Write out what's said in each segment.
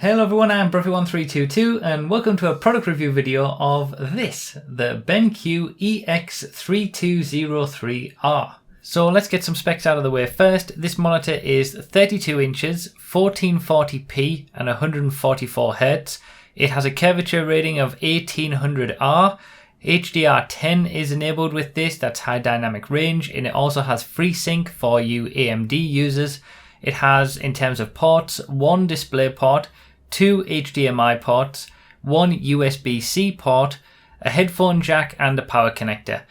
Hello everyone, I'm Bruffy1322 and welcome to a product review video of this, the BenQ EX3203R. So let's get some specs out of the way first. This monitor is 32 inches, 1440p and 144Hz. It has a curvature rating of 1800R. HDR 10 is enabled with this, that's high dynamic range, and it also has FreeSync for you AMD users. It has, in terms of ports, one display port, two HDMI ports, one USB-C port, a headphone jack and a power connector.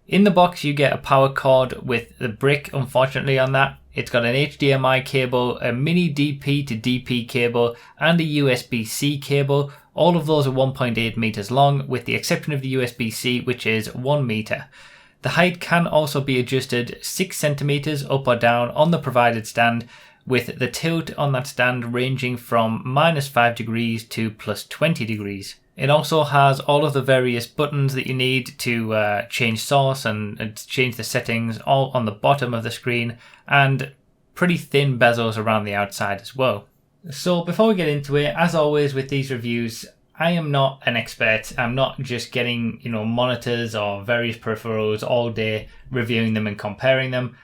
In the box you get a power cord with the brick, unfortunately, on that. It's got an HDMI cable, a mini DP to DP cable and a USB-C cable. All of those are 1.8 meters long, with the exception of the USB-C, which is 1 meter. The height can also be adjusted 6 centimeters up or down on the provided stand, with the tilt on that stand ranging from -5 degrees to +20 degrees. It also has all of the various buttons that you need to change source and change the settings all on the bottom of the screen, and pretty thin bezels around the outside as well. So before we get into it, as always with these reviews, I am not an expert. I'm not just getting, monitors or various peripherals all day, reviewing them and comparing them.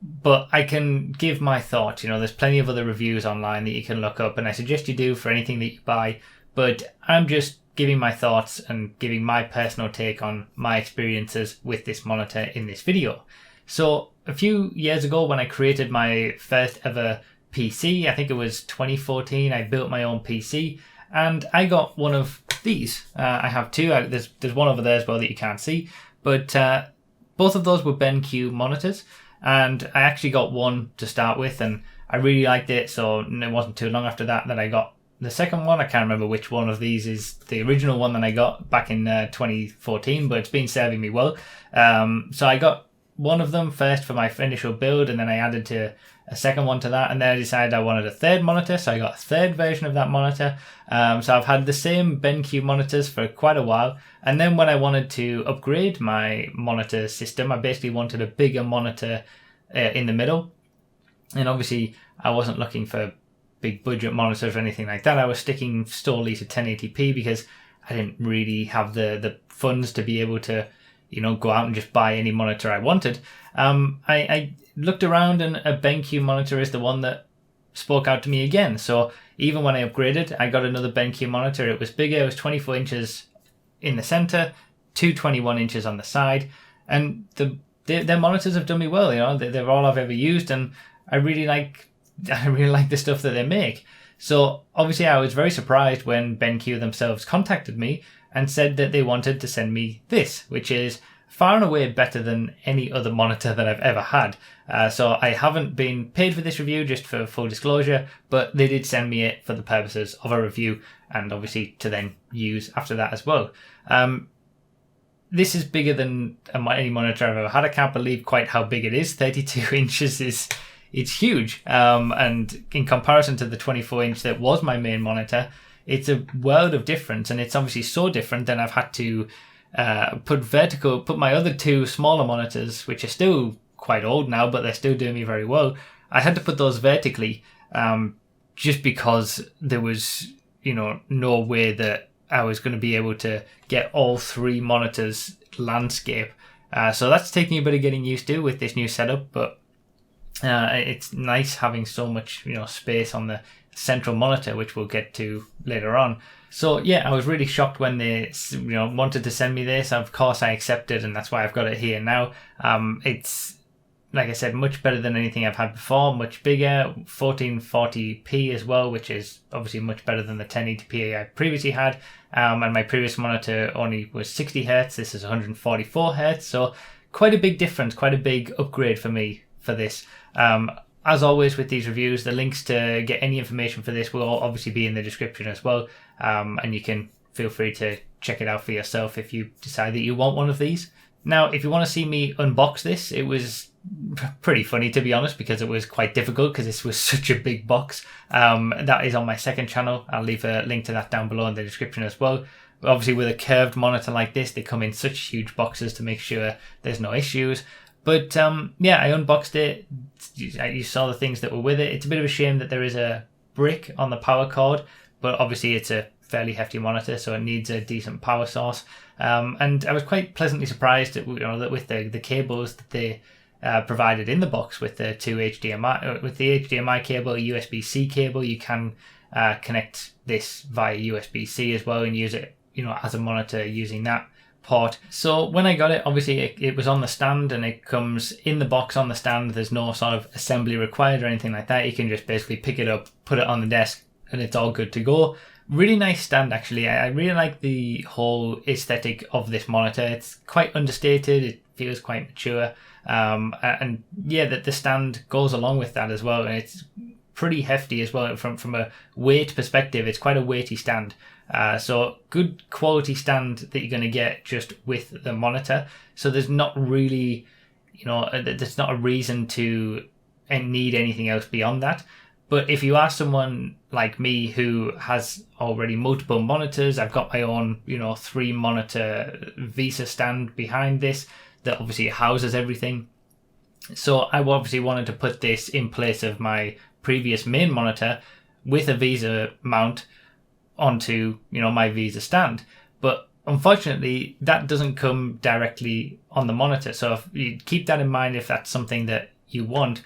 But I can give my thoughts. There's plenty of other reviews online that you can look up, and I suggest you do for anything that you buy. But I'm just giving my thoughts and giving my personal take on my experiences with this monitor in this video. So a few years ago, when I created my first ever PC, I think it was 2014, I built my own PC, and I got one of these. I have two. There's one over there as well that you can't see, but both of those were BenQ monitors. And I actually got one to start with, and I really liked it, so it wasn't too long after that I got the second one. I can't remember which one of these is the original one that I got back in 2014, but it's been serving me well. So I got one of them first for my initial build, and then I added to a second one to that, and then I decided I wanted a third monitor, so I got a third version of that monitor. So I've had the same BenQ monitors for quite a while, and then when I wanted to upgrade my monitor system, I basically wanted a bigger monitor in the middle, and obviously I wasn't looking for big budget monitors or anything like that. I was sticking solely to 1080p because I didn't really have the funds to be able to go out and just buy any monitor I wanted. I looked around, and a BenQ monitor is the one that spoke out to me again. So even when I upgraded, I got another BenQ monitor. It was bigger. It was 24 inches in the center, 21 inches on the side, and their monitors have done me well. They're all I've ever used, and I really like the stuff that they make. So obviously I was very surprised when BenQ themselves contacted me and said that they wanted to send me this, which is far and away better than any other monitor that I've ever had. So I haven't been paid for this review, just for full disclosure, but they did send me it for the purposes of a review, and obviously to then use after that as well. This is bigger than any monitor I've ever had. I can't believe quite how big it is. 32 inches it's huge. And in comparison to the 24 inch that was my main monitor, it's a world of difference, and it's obviously so different that I've had to put my other two smaller monitors, which are still quite old now, but they're still doing me very well. I had to put those vertically, just because there was, no way that I was going to be able to get all three monitors landscape. So that's taking a bit of getting used to with this new setup, but it's nice having so much, space on the central monitor, which we'll get to later on. So yeah, I was really shocked when they wanted to send me this. Of course I accepted, and that's why I've got it here now. It's, like I said, much better than anything I've had before, much bigger, 1440p as well, which is obviously much better than the 1080p I previously had. And my previous monitor only was 60 Hz, this is 144 Hz, so quite a big difference, quite a big upgrade for me for this. As always with these reviews, the links to get any information for this will obviously be in the description as well, and you can feel free to check it out for yourself if you decide that you want one of these. Now, if you want to see me unbox this, it was pretty funny, to be honest, because it was quite difficult because this was such a big box. That is on my second channel. I'll leave a link to that down below in the description as well. But obviously with a curved monitor like this, they come in such huge boxes to make sure there's no issues. But yeah, I unboxed it. You saw the things that were with it. It's a bit of a shame that there is a brick on the power cord, but obviously it's a fairly hefty monitor, so it needs a decent power source. And I was quite pleasantly surprised that, that with the cables that they provided in the box, with the with the HDMI cable, USB-C cable, you can connect this via USB-C as well and use it, as a monitor using that port. So when I got it, obviously it was on the stand, and it comes in the box on the stand. There's no sort of assembly required or anything like that. You can just basically pick it up, put it on the desk, and it's all good to go. Really nice stand, actually. I really like the whole aesthetic of this monitor. It's quite understated. It feels quite mature. And yeah, that the stand goes along with that as well. And it's pretty hefty as well. From a weight perspective, it's quite a weighty stand. So good quality stand that you're going to get just with the monitor. So there's not really, there's not a reason to need anything else beyond that. But if you are someone like me who has already multiple monitors, I've got my own, 3-monitor VESA stand behind this that obviously houses everything. So I obviously wanted to put this in place of my previous main monitor with a VESA mount onto, my VESA stand. But unfortunately, that doesn't come directly on the monitor. So if you keep that in mind, if that's something that you want,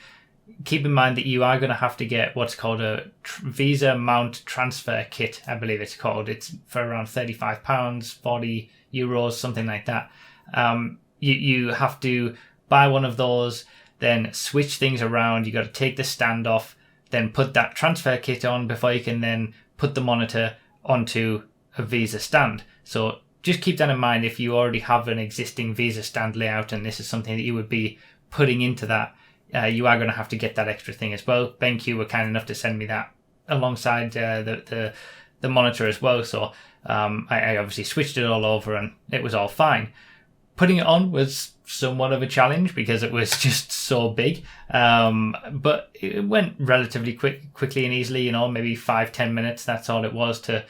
keep in mind that you are going to have to get what's called a VESA mount transfer kit, I believe it's called. It's for around £35, 40 euros, something like that. You have to buy one of those, then switch things around. You got to take the stand off, then put that transfer kit on before you can then put the monitor onto a VESA stand. So just keep that in mind if you already have an existing VESA stand layout and this is something that you would be putting into that. You are going to have to get that extra thing as well. BenQ were kind enough to send me that alongside the monitor as well. So I obviously switched it all over and it was all fine. Putting it on was somewhat of a challenge because it was just so big. But it went relatively quickly and easily, maybe 5-10 minutes. That's all it was to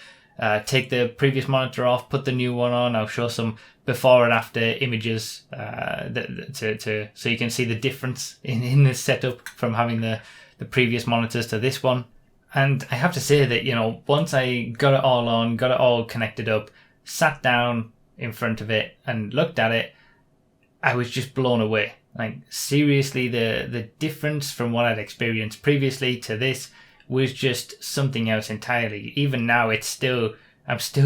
take the previous monitor off, put the new one on. I'll show some before and after images so you can see the difference in the setup from having the previous monitors to this one. And I have to say that, once I got it all on, got it all connected up, sat down in front of it and looked at it, I was just blown away. Like, seriously, the difference from what I'd experienced previously to this was just something else entirely. Even now, I'm still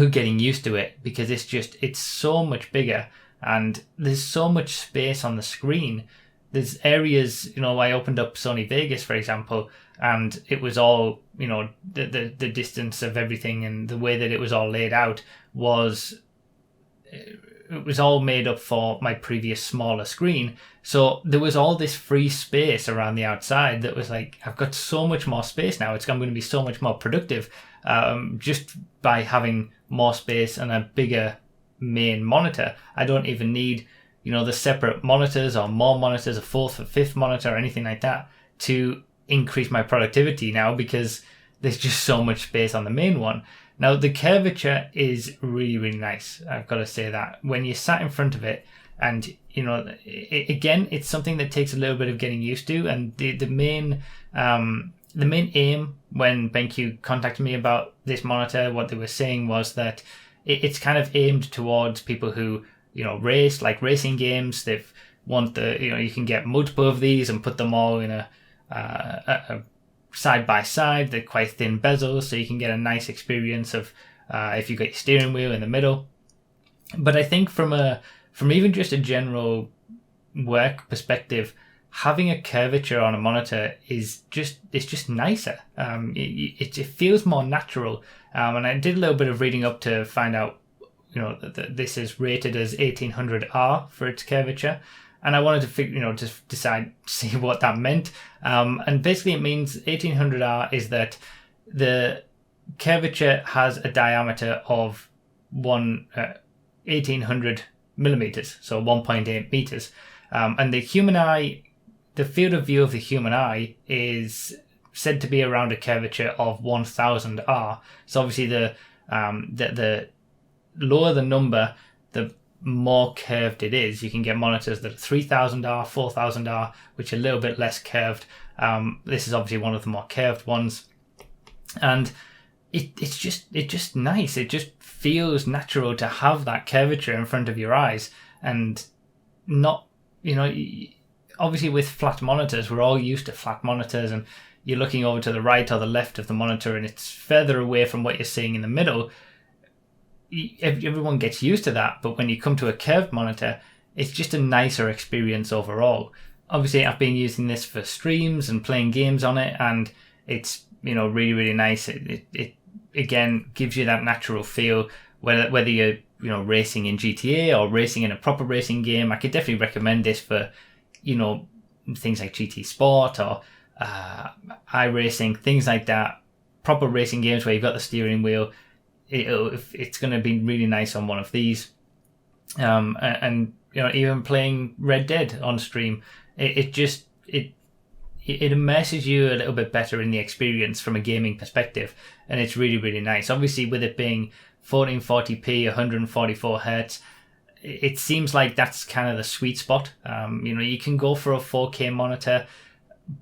getting used to it because it's so much bigger and there's so much space on the screen. There's areas, I opened up Sony Vegas, for example, and it was all, the distance of everything and the way that it was all laid out it was all made up for my previous smaller screen. So there was all this free space around the outside that was like, I've got so much more space now. I'm going to be so much more productive just by having more space and a bigger main monitor. I don't even need, the separate monitors or more monitors, a 4th or 5th monitor or anything like that to increase my productivity now because there's just so much space on the main one. Now, the curvature is really, really nice. I've got to say that. When you sat in front of it and, again, it's something that takes a little bit of getting used to. And the main aim when BenQ contacted me about this monitor, what they were saying was that it's kind of aimed towards people who, race, like racing games. They want you can get multiple of these and put them all in a side by side. They're quite thin bezels, so you can get a nice experience of if you've got your steering wheel in the middle. But I think from even just a general work perspective, having a curvature on a monitor it's just nicer. It feels more natural. And I did a little bit of reading up to find out, that this is rated as 1800R for its curvature. And I wanted to figure, see what that meant. And basically it means 1800R is that the curvature has a diameter of 1800 millimeters, so 1.8 meters. And the human eye, the field of view of the human eye is said to be around a curvature of 1000 R. So obviously the lower the number, the more curved it is. You can get monitors that are 3000R, 4000R, which are a little bit less curved. This is obviously one of the more curved ones. And it's just nice. It just feels natural to have that curvature in front of your eyes, and not, obviously with flat monitors, we're all used to flat monitors, and you're looking over to the right or the left of the monitor and it's further away from what you're seeing in the middle. Everyone gets used to that, but when you come to a curved monitor, it's just a nicer experience overall. Obviously, I've been using this for streams and playing games on it, and it's really, really nice. It again gives you that natural feel, whether you're racing in GTA or racing in a proper racing game. I could definitely recommend this for things like GT Sport or iRacing, things like that. Proper racing games where you've got the steering wheel. It's going to be really nice on one of these, and even playing Red Dead on stream, it immerses you a little bit better in the experience from a gaming perspective, and it's really, really nice. Obviously, with it being 1440p, 144 hertz, it seems like that's kind of the sweet spot. You can go for a 4K monitor,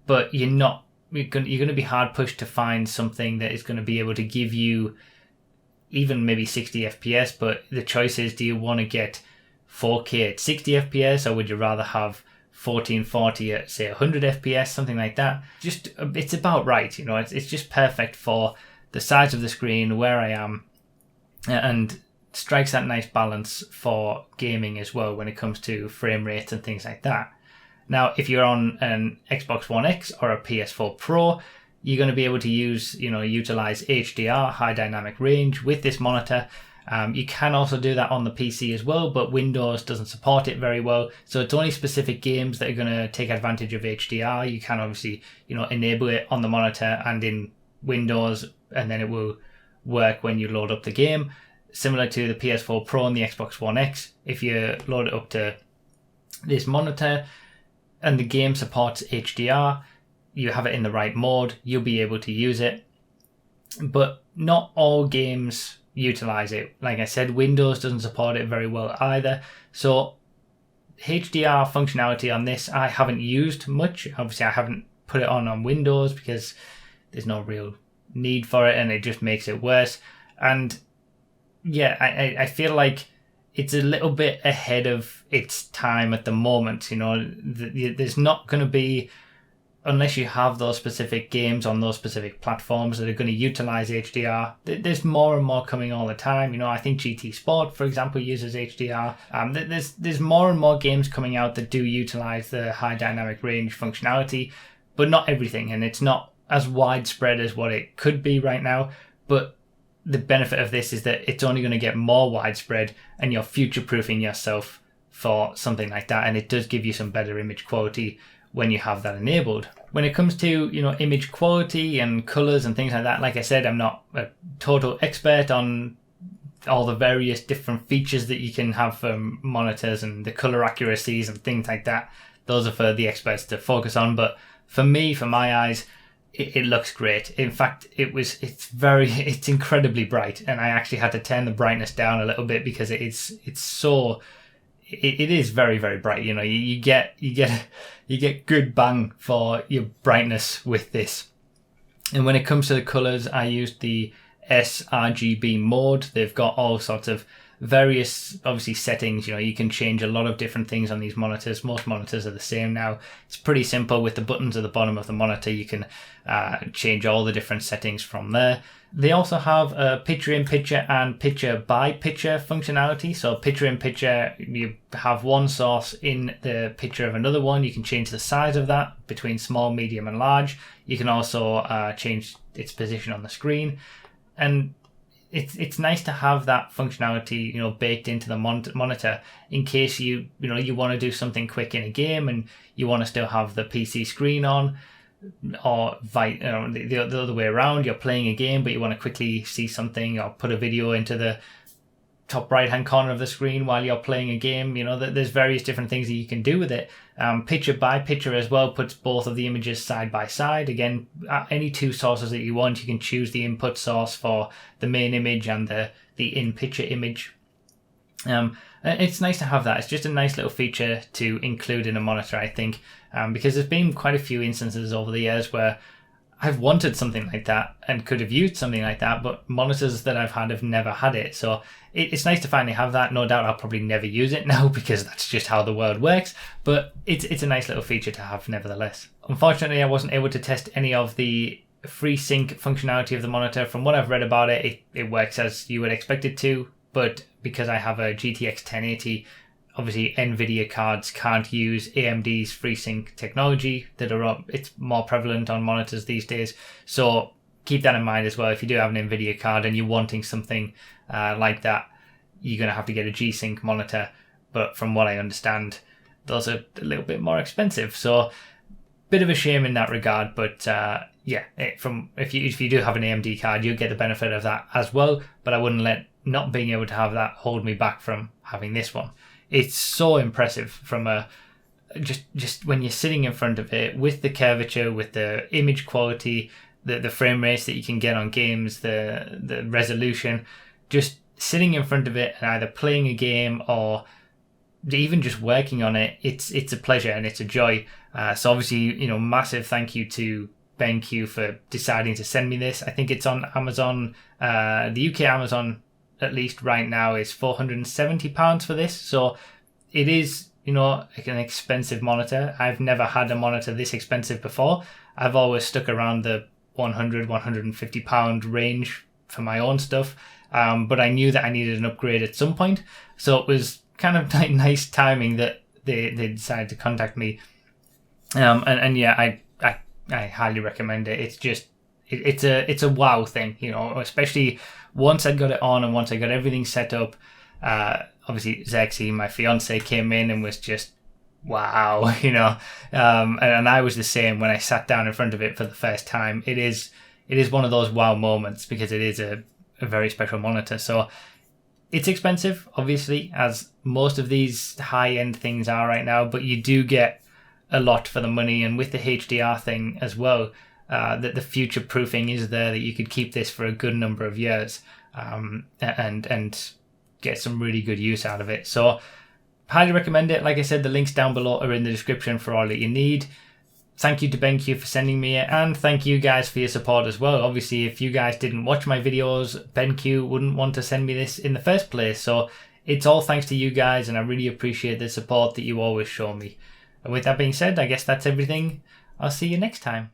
but you're going to be hard pushed to find something that is going to be able to give you even maybe 60 FPS. But the choice is, do you want to get 4K at 60 FPS, or would you rather have 1440 at say 100 FPS, something like that? Just, it's about right. It's just perfect for the size of the screen, where I am, and strikes that nice balance for gaming as well when it comes to frame rates and things like that. Now, if you're on an Xbox One X or a PS4 Pro, you're going to be able to utilize HDR, high dynamic range, with this monitor. You can also do that on the PC as well, but Windows doesn't support it very well. So it's only specific games that are going to take advantage of HDR. You can obviously, enable it on the monitor and in Windows, and then it will work when you load up the game. Similar to the PS4 Pro and the Xbox One X, if you load it up to this monitor and the game supports HDR, you have it in the right mode, you'll be able to use it. But not all games utilize it. Like I said, Windows doesn't support it very well either. So HDR functionality on this I haven't used much. Obviously, I haven't put it on Windows because there's no real need for it, and it just makes it worse. And yeah, I feel like it's a little bit ahead of its time at the moment. There's not going to be, unless you have those specific games on those specific platforms that are going to utilize HDR. There's more and more coming all the time. I think GT Sport, for example, uses HDR. There's more and more games coming out that do utilize the high dynamic range functionality, but not everything, and it's not as widespread as what it could be right now. But the benefit of this is that it's only going to get more widespread, and you're future-proofing yourself for something like that, and it does give you some better image quality when you have that enabled. When it comes to image quality and colors and things like that, like I said, I'm not a total expert on all the various different features that you can have for monitors and the color accuracies and things like that. Those are for the experts to focus on, but for me, for my eyes, it looks great. In fact, it's incredibly bright, and I actually had to turn the brightness down a little bit because it is very, very bright. You get good bang for your brightness with this. And when it comes to the colors, I used the sRGB mode. They've got all sorts of various, obviously, settings. You can change a lot of different things on these monitors. Most monitors are the same now. It's pretty simple. With the buttons at the bottom of the monitor, you can change all the different settings from there. They also have a picture-in-picture and picture-by-picture functionality. So picture-in-picture, you have one source in the picture of another one. You can change the size of that between small, medium, and large. You can also change its position on the screen. And it's nice to have that functionality, baked into the monitor in case you want to do something quick in a game and you want to still have the PC screen on, or the other way around. You're playing a game but you want to quickly see something or put a video into the top right hand corner of the screen while you're playing a game. There's various different things that you can do with it. Picture by picture as well puts both of the images side by side. Again, any two sources that you want, you can choose the input source for the main image and the in picture image. It's nice to have that. It's just a nice little feature to include in a monitor, I think, because there's been quite a few instances over the years where I've wanted something like that and could have used something like that, but monitors that I've had have never had it. So it's nice to finally have that. No doubt I'll probably never use it now because that's just how the world works, but it's a nice little feature to have nevertheless. Unfortunately, I wasn't able to test any of the FreeSync functionality of the monitor. From what I've read about it, it works as you would expect it to, but because I have a GTX 1080, obviously NVIDIA cards can't use AMD's FreeSync technology it's more prevalent on monitors these days. So keep that in mind as well. If you do have an NVIDIA card and you're wanting something like that, you're going to have to get a G-Sync monitor. But from what I understand, those are a little bit more expensive. So bit of a shame in that regard. But if you do have an AMD card, you'll get the benefit of that as well. But I wouldn't let not being able to have that hold me back from having this one. It's so impressive from just when you're sitting in front of it with the curvature, with the image quality, the frame rates that you can get on games, the resolution, just sitting in front of it and either playing a game or even just working on it, it's a pleasure and it's a joy. So obviously, massive thank you to BenQ for deciding to send me this. I think it's on Amazon, the UK Amazon at least right now is £470 for this. So it is, like an expensive monitor. I've never had a monitor this expensive before. I've always stuck around the £100-150 range for my own stuff. But I knew that I needed an upgrade at some point. So it was kind of like nice timing that they decided to contact me. I highly recommend it. It's just, it's a wow thing, especially once I got it on and once I got everything set up. Obviously Zexy, my fiance, came in and was just wow, and I was the same when I sat down in front of it for the first time. It is one of those wow moments because it is a very special monitor. So it's expensive, obviously, as most of these high-end things are right now, but you do get a lot for the money. And with the HDR thing as well, that the future proofing is there, that you could keep this for a good number of years and get some really good use out of it. So highly recommend it. Like I said, the links down below are in the description for all that you need. Thank you to BenQ for sending me it, and thank you guys for your support as well. Obviously, if you guys didn't watch my videos, BenQ wouldn't want to send me this in the first place. So it's all thanks to you guys, and I really appreciate the support that you always show me. And with that being said, I guess that's everything. I'll see you next time.